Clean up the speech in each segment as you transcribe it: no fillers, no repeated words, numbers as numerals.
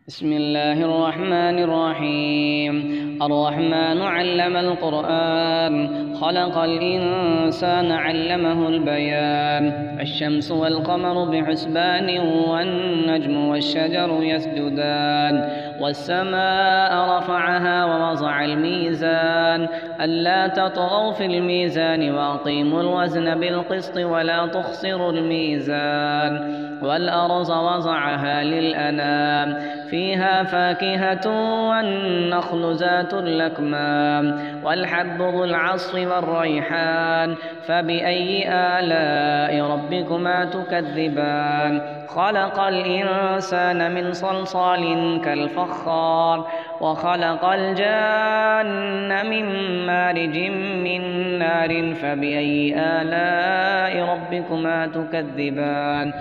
بسم الله الرحمن الرحيم. الرحمن علم القرآن، خلق الإنسان علمه البيان. الشمس والقمر بحسبان، والنجم والشجر يسجدان. والسماء رفعها ووضع الميزان، ألا تطغوا في الميزان وأقيموا الوزن بالقسط ولا تخسروا الميزان. والأرض وضعها للأنام، فيها فاكهة والنخل ذات الأكمام، والحب ذو العصف والريحان. فبأي آلاء ربكما تكذبان؟ خلق الإنسان من صلصال كالفخار، وخلق الجان من مارج من نار. فبأي آلاء ربكما تكذبان؟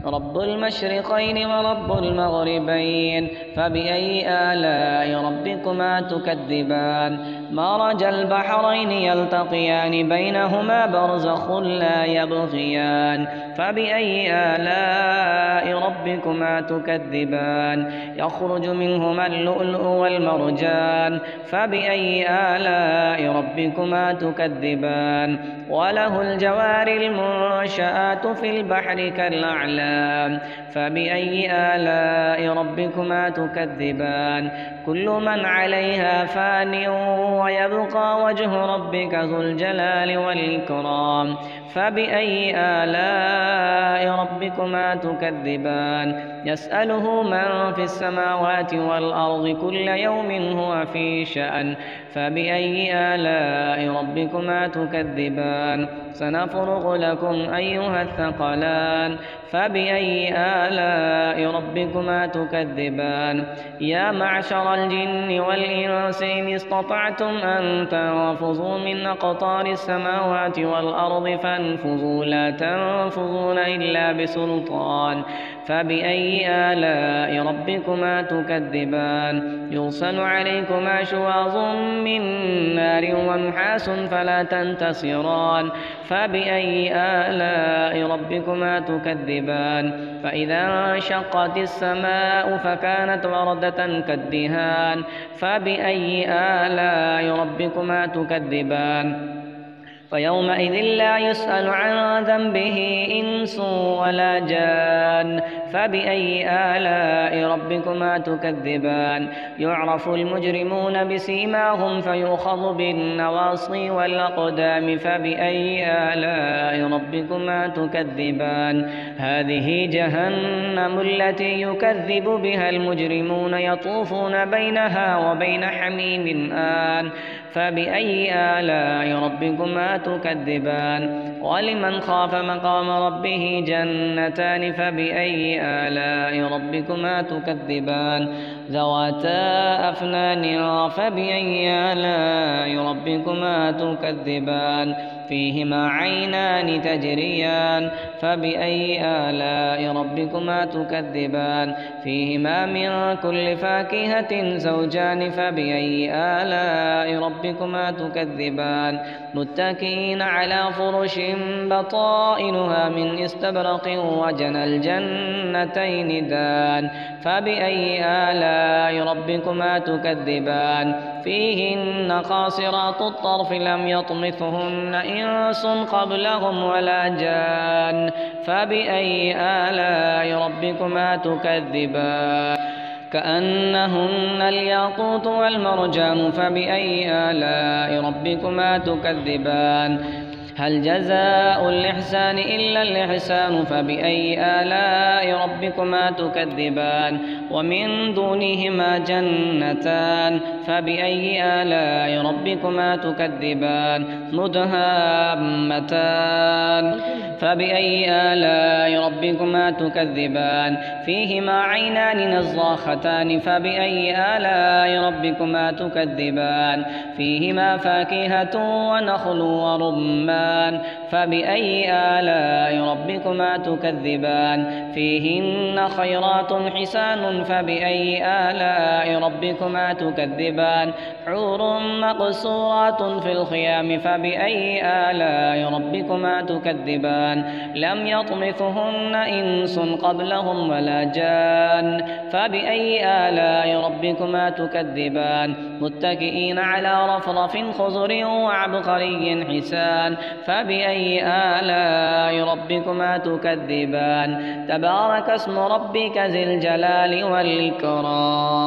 رب المشرقين ورب المغربين، فبأي آلاء ربكما تكذبان؟ مرج البحرين يلتقيان، بينهما برزخ لا يبغيان. فبأي آلاء ربكما تكذبان؟ يخرج منهما اللؤلؤ والمرجان. فبأي آلاء ربكما تكذبان؟ وله الجوار المنشآت في البحر كالأعلام. فبأي آلاء ربكما تكذبان؟ كل من عليها فان، ويبقى وجه ربك ذو الجلال والإكرام. فبأي آلاء ربكما تكذبان؟ يسأله من في السماوات والأرض، كل يوم هو في شأن. فبأي آلاء ربكما تكذبان؟ سنفرغ لكم أيها الثقلان. فبأي آلاء ربكما تكذبان؟ يا معشر الجن والإنس إن استطعتم أن تنفذوا من أقطار السماوات والأرض فانفذوا، لا تنفذون إلا بسلطان. فبأي آلاء ربكما تكذبان؟ يرسل عليكما شواظ من نار ونحاس فلا تنتصران. فبأي آلاء ربكما تكذبان؟ فإذا انشقت السماء فكانت وردة كالدهان. فبأي آلاء ربكما تكذبان؟ فيومئذ لا يسأل عن ذنبه إنس ولا جان. فبأي آلاء ربكما تكذبان؟ يعرف المجرمون بسيماهم فيؤخذ بالنواصي والأقدام. فبأي آلاء ربكما تكذبان؟ هذه جهنم التي يكذب بها المجرمون، يطوفون بينها وبين حميم آن. فبأي آلاء ربكما تكذبان؟ ولمن خاف مقام ربه جنتان. فبأي آلاء ربكما تكذبان؟ ذواتا أفنان. فبأي آلاء ربكما تكذبان؟ فيهما عينان تجريان. فبأي آلاء ربكما تكذبان؟ فيهما من كل فاكهة زوجان. فبأي آلاء ربكما تكذبان؟ متكئين على فرش بطائنها من استبرق، وجنى الجنتين دان. فبأي آلاء ربكما تكذبان؟ فيهن قاصرات الطرف لم يطمثهن إنس قبلهم ولا جان. فبأي آلاء ربكما تكذبان؟ كأنهن الياقوت والمرجان. فبأي آلاء ربكما تكذبان؟ هل جزاء الإحسان إلا الإحسان؟ فبأي آلاء ربكما تكذبان؟ ومن دونهما جنتان. فبأي آلاء ربكما تكذبان؟ مدهامتان. فبأي آلاء ربكما تكذبان؟ فيهما عينان نضاختان. فبأي آلاء ربكما تكذبان؟ فيهما فاكهة ونخل ورمان. الرحمن فبأي آلاء ربكما تكذبان فيهن خيرات حسان فبأي آلاء ربكما تكذبان حور مقصورات في الخيام فبأي آلاء ربكما تكذبان لم يطمثهن إنس قبلهم ولا جان فبأي آلاء ربكما تكذبان متكئين على رفرف خضر وعبقري حسان فبأي آلاء ربكما تكذبان تبارك اسم ربك ذي الجلال والإكرام.